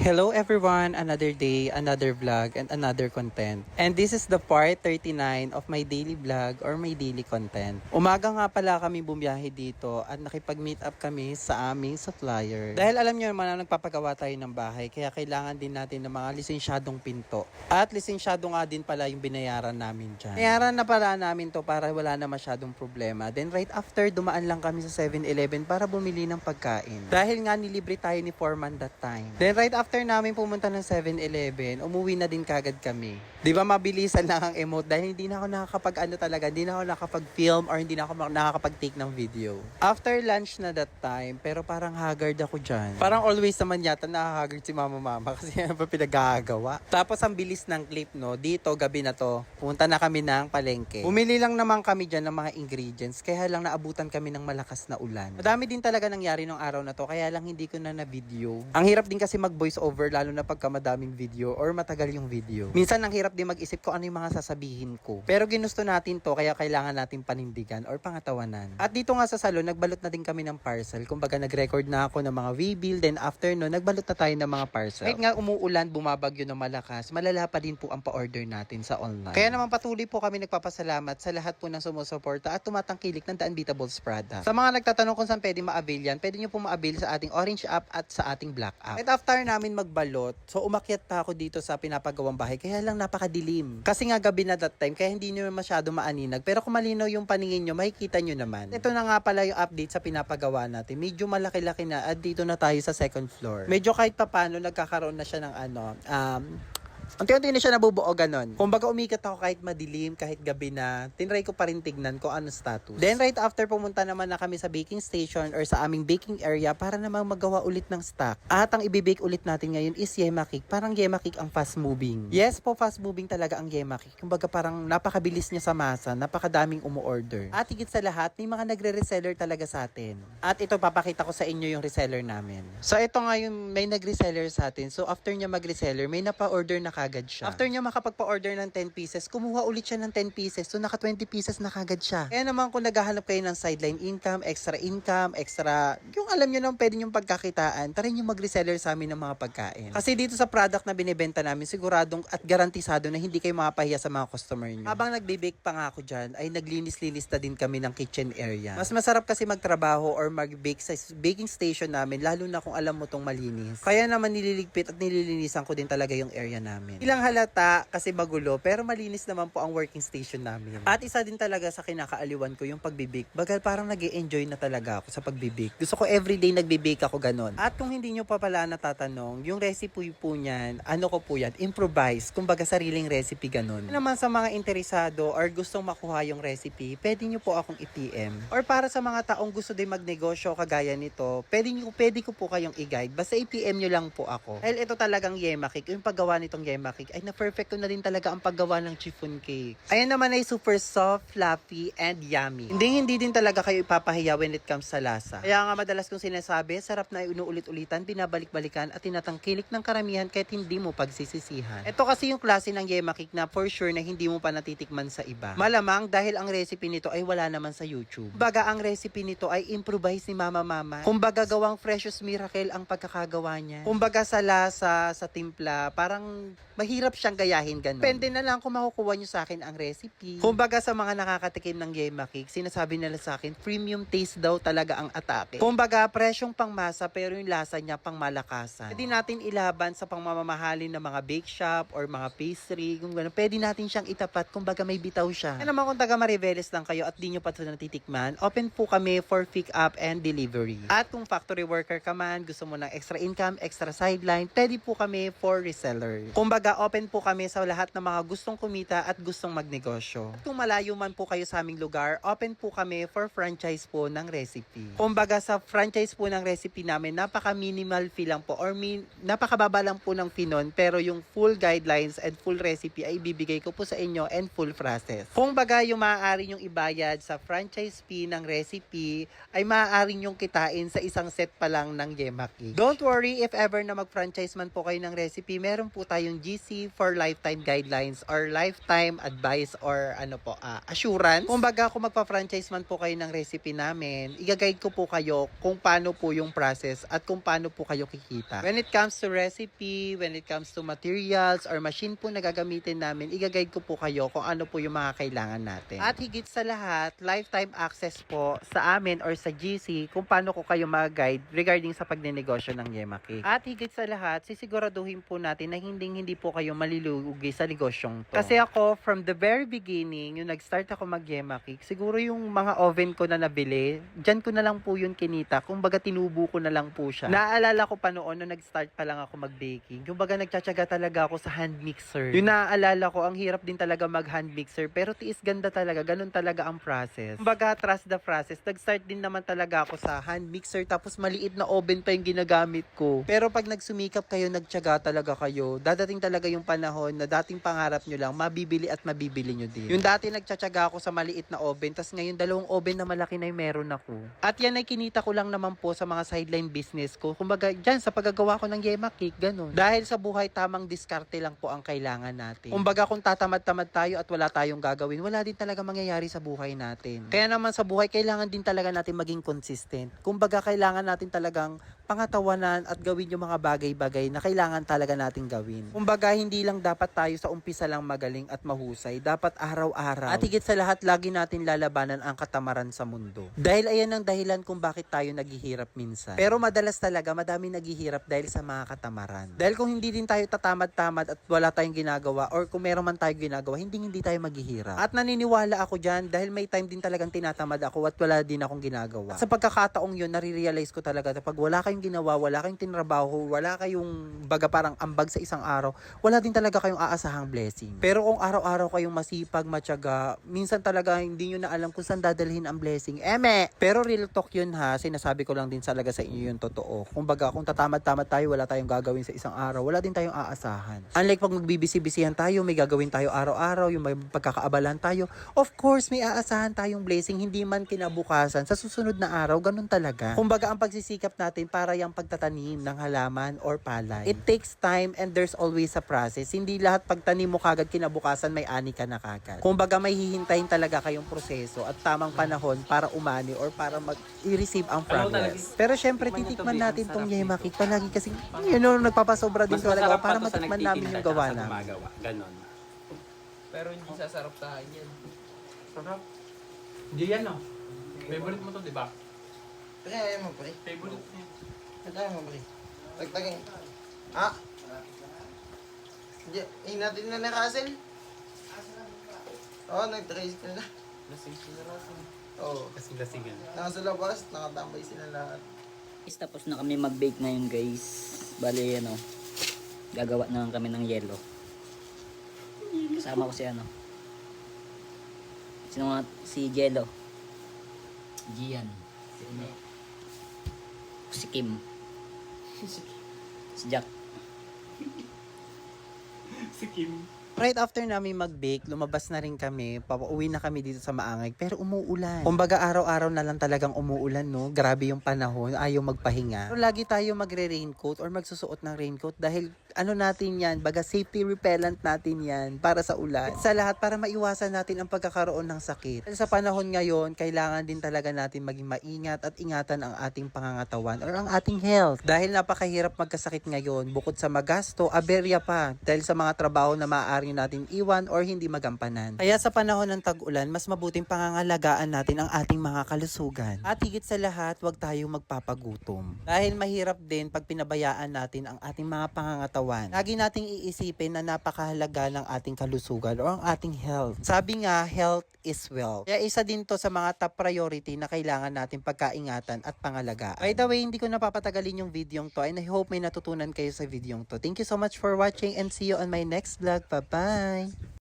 Hello everyone, another day, another vlog, and another content. And this is the part 39 of my daily vlog or my daily content. Umaga nga pala kami bumiyahe dito at nakipag-meet up kami sa aming supplier. Dahil alam nyo naman na nagpapagawa tayo ng bahay, kaya kailangan din natin ng mga lisensyadong pinto. At lisensyado nga din pala yung binayaran namin dyan. Binayaran na pala namin to para wala na masyadong problema. Then right after, dumaan lang kami sa 7-Eleven para bumili ng pagkain. Dahil nga nilibre tayo ni Foreman that time. Then right after namin pumunta ng 7-Eleven, umuwi na din kagad kami. Di ba mabilisan lang ang emote dahil hindi na ako hindi na ako nakapag-film or hindi na ako nakakapag-take ng video. After lunch na that time, pero parang haggard ako dyan. Parang always naman yata nakahagard si mama kasi yan pa pinagagawa. Tapos ang bilis ng clip, no, dito gabi na to, pumunta na kami ng palengke. Bumili lang naman kami dyan ng mga ingredients, kaya lang naabutan kami ng malakas na ulan. Madami din talaga nangyari nung araw na to, kaya lang hindi ko na na-video. Ang hirap din kasi mag-voice over lalo na pagka madaming video or matagal yung video. Minsan ang hirap din mag-isip ko ano yung mga sasabihin ko. Pero ginusto natin to kaya kailangan natin panindigan or pangatawanan. At dito nga sa salon, nagbalot na din kami ng parcel. Kumbaga nag-record na ako ng mga way-bill, then after no, nagbalot na tayo ng mga parcel. Kahit nga umuulan, bumabagyo ng malakas, malala pa din po ang pa-order natin sa online. Kaya naman patuloy po kami nagpapasalamat sa lahat po ng sumusuporta at tumatangkilik ng The Unbeatables product. Sa mga nagtatanong kung saan pwede ma-avail yan, pwede nyo po ma-avail sa ating Orange app at sa ating Black app. At after namin magbalot, so umakyat pa ako dito sa pinapagawang bahay, kaya lang napakadilim. Kasi nga gabi na that time, kaya hindi nyo masyado maaninag. Pero kung malinaw yung paningin nyo, makikita nyo naman. Ito na nga pala yung update sa pinapagawa natin. Medyo malaki-laki na at dito na tayo sa second floor. Medyo kahit papano nagkakaroon na siya ng unti-unti na siya nabubuo ganon. Kumbaga umikat ako kahit madilim, kahit gabi na, tinry ko pa rin tignan ko ano status. Then right after pumunta naman na kami sa baking station or sa aming baking area para namang magawa ulit ng stock. At ang ibibake ulit natin ngayon is Yema Cake. Parang Yema Cake ang fast moving. Yes po, fast moving talaga ang Yema Cake. Kumbaga parang napakabilis niya sa masa, napakadaming umu-order. At higit sa lahat, may mga nagre-reseller talaga sa atin. At ito papakita ko sa inyo yung reseller namin. So ito nga yung may nag-reseller sa atin. So after niya mag-reseller, may napa-order na kagad siya. After niya makapagpa-order ng 10 pieces, kumuha ulit siya ng 10 pieces. So naka 20 pieces na kagad siya. Kaya naman kung naghahanap kayo ng sideline income, extra, yung alam nyo nang pwede yung pagkakitaan, try nyo mag-reseller sa amin ng mga pagkain. Kasi dito sa product na binibenta namin, siguradong at garantisado na hindi kayo mapahiya sa mga customer nyo. Habang nagbe-bake pa nga ako dyan, ay naglinis-linis na din kami ng kitchen area. Mas masarap kasi magtrabaho or mag-bake sa baking station namin, lalo na kung alam mo tong malinis. Kaya naman nililigpit at nililinisan ko din talaga yung area namin. Ilang halata kasi magulo pero malinis naman po ang working station namin. At isa din talaga sa kinakaaliwan ko yung pagbibake. Bagal parang nag-e-enjoy na talaga ako sa pagbibake. Gusto ko everyday nagbibake ako ganon. At kung hindi nyo pa pala natatanong, yung recipe po niyan, ano ko po yan, improvise. Kumbaga sariling recipe ganon. Naman sa mga interesado or gustong makuha yung recipe, pwede nyo po akong i-PM. Or para sa mga taong gusto din magnegosyo kagaya nito, pwede ko po kayong i-guide. Basta i-PM nyo lang po ako. Dahil ito talagang Yema Cake. Yung paggawa nitong Yema Cake ay na-perfect ko na din talaga ang paggawa ng chiffon cake. Ayan naman ay super soft, fluffy, and yummy. Hindi din talaga kayo ipapahiya when it comes sa lasa. Kaya nga madalas kong sinasabi, sarap na inuulit-ulitan, binabalik-balikan at tinatangkilik ng karamihan kahit hindi mo pagsisisihan. Ito kasi yung klase ng Yema Cake na for sure na hindi mo pa natitikman sa iba. Malamang dahil ang recipe nito ay wala naman sa YouTube. Kumbaga ang recipe nito ay improvise ni Mama. Kumbaga gawang Precious Miracle ang pagkakagawa niya. Kumbaga sa lasa, sa timpla, parang mahirap siyang gayahin ganun. Depende na lang kung makukuha nyo sa akin ang recipe. Kumbaga sa mga nakakatikim ng Yema Cake, sinasabi nila sa akin, premium taste daw talaga ang atake. Kumbaga, presyong pangmasa pero yung lasa niya pang malakasan. Pwede natin ilaban sa pangmamahalin ng mga bake shop or mga pastry, kung gano'n. Pwede natin siyang itapat, kumbaga may bitaw siya. Kaya naman kung taga Mariveles lang kayo at di nyo pa ito natitikman, open po kami for pick up and delivery. At kung factory worker ka man, gusto mo ng extra income, extra sideline, pwede po kami for reseller. Kumbaga, open po kami sa lahat ng mga gustong kumita at gustong magnegosyo. At kung malayo man po kayo sa aming lugar, open po kami for franchise po ng recipe. Kumbaga sa franchise po ng recipe namin, napaka-minimal fee lang po or napakababa lang po ng fee nun, pero yung full guidelines and full recipe ay ibibigay ko po sa inyo and full process. Kung baga yung maaari yung ibayad sa franchise fee ng recipe ay maaari yung kitain sa isang set pa lang ng Yema Cake. Don't worry if ever na mag-franchise man po kayo ng recipe, meron po tayong GC for lifetime guidelines or lifetime advice or assurance. Kung baga kung magpa-franchise man po kayo ng recipe namin, i-guide ko po kayo kung paano po yung process at kung paano po kayo kikita. When it comes to recipe, when it comes to materials or machine po na gagamitin namin, i-guide ko po kayo kung ano po yung mga kailangan natin. At higit sa lahat, lifetime access po sa amin or sa GC kung paano ko kayo mag-guide regarding sa pagnenegosyo ng Yema Cake. At higit sa lahat, sisiguraduhin po natin na hindi po kayo malulugi sa negosyong to. Kasi ako, from the very beginning, yung nag-start ako mag-Yema Cake, siguro yung mga oven ko na nabili, dyan ko na lang po yun kinita. Kumbaga tinubo ko na lang po siya. Naaalala ko pa noon, nung nag-start pa lang ako mag-baking, kumbaga nagtsatsaga talaga ako sa hand mixer. Yung naaalala ko, ang hirap din talaga mag-hand mixer, pero tiis ganda talaga, ganun talaga ang process. Kumbaga, trust the process. Nag-start din naman talaga ako sa hand mixer, tapos maliit na oven pa yung ginagamit ko. Pero pag nagsumikap kayo, nagtsaga talaga kayo, dadating talaga yung panahon na dating pangarap nyo lang, mabibili at mabibili nyo din. Yung dati nagtsatsaga ako sa maliit na oven, tas ngayon 2 oven na malaki na yung meron ako. At yan ay kinita ko lang naman po sa mga sideline business ko. Kumbaga, dyan sa paggagawa ko ng Yema Cake, ganun. Dahil sa buhay, tamang diskarte lang po ang kailangan natin. Kumbaga, kung tatamad-tamad tayo at wala tayong gagawin, wala din talaga mangyayari sa buhay natin. Kaya naman sa buhay, kailangan din talaga natin maging consistent. Kumbaga, kailangan natin talagang pangatawanan at gawin yung mga bagay-bagay na kailangan talaga nating gawin. Kumbaga, hindi lang dapat tayo sa umpisa lang magaling at mahusay. Dapat araw-araw. At higit sa lahat, lagi natin lalabanan ang katamaran sa mundo. Dahil ayan ang dahilan kung bakit tayo naghihirap minsan. Pero madalas talaga, madami naghihirap dahil sa mga katamaran. Dahil kung hindi din tayo tatamad-tamad at wala tayong ginagawa or kung meron man tayong ginagawa, hindi tayo maghihirap. At naniniwala ako dyan dahil may time din talagang tinatamad ako at wala din akong ginagawa. At sa pagkakataong yun, nare-realize ko talaga na pag wala kayong ginawa, wala kayong tinrabaho, wala kayong baga parang ambag sa isang araw, wala din talaga kayong aasahang blessing. Pero kung araw-araw kayong masipag, matyaga, minsan talaga hindi nyo na alam kung saan dadalhin ang blessing. Pero real talk yun ha, sinasabi ko lang din talaga sa inyo yung totoo. Kumbaga, kung tatamad-tamad tayo, wala tayong gagawin sa isang araw, wala din tayong aasahan. Unlike pag magbibisi-bisihan tayo, may gagawin tayo araw-araw, yung may pagkakaabalan tayo, of course, may aasahan tayong blessing, hindi man kinabukasan, sa susunod na araw, ganun talaga. Kumbaga, ang pagsisikap natin para yung pagtatanim ng halaman or palay. It takes time and there's always a process. Hindi lahat pagtanim mo kagad kinabukasan may ani ka na kagad. Kumbaga may hihintayin talaga kayong proseso at tamang panahon para umani or para i-receive ang progress. Pero syempre titikman natin tong Yema Cake palagi kasi nagpapasobra din talaga para matikman namin yung gawa na. Ganon. Pero hindi sasarap sa akin yan. Sarap. Hindi yan no. Favorite mo to, di ba? Pre, ayaw mo, pre. Favorite niya. Ayaw mo, pre. Tagtagin. Ah? Natin na ni Russell. Oo, nag-trace ka na. Lasing sila Russell. Oo. Kasi lasingan. Nasa labas, nakatambay sila lahat. Guys, tapos na kami mag-bake ngayon guys. Bali gagawa na lang kami ng yelo. Kasama ko si Jello. Gian. Si Kim. Si Jack. Si Kim. Right after namin mag-bake, lumabas na rin kami, pauwi na kami dito sa Maangay, pero umuulan. Kumbaga araw-araw na lang talagang umuulan, no? Grabe yung panahon, ayaw magpahinga. Pero lagi tayo magre-raincoat or magsusuot ng raincoat dahil natin yan, baga safety repellent natin yan para sa ulan. At sa lahat, para maiwasan natin ang pagkakaroon ng sakit. Sa panahon ngayon, kailangan din talaga natin maging maingat at ingatan ang ating pangangatawan or ang ating health. Dahil napakahirap magkasakit ngayon, bukod sa magasto, aberya pa dahil sa mga trabaho na maaari natin iwan or hindi magampanan. Kaya sa panahon ng tag-ulan, mas mabuting pangangalagaan natin ang ating mga kalusugan. At higit sa lahat, huwag tayong magpapagutom. Dahil mahirap din pag pinabayaan natin ang ating mga pangangatawan. Lagi nating iisipin na napakahalaga ng ating kalusugan o ang ating health. Sabi nga, health is wealth. Kaya isa din to sa mga top priority na kailangan natin pagkaingatan at pangalagaan. By the way, hindi ko napapatagalin yung video to and I hope may natutunan kayo sa video to. Thank you so much for watching and see you on my next vlog. Bye-bye!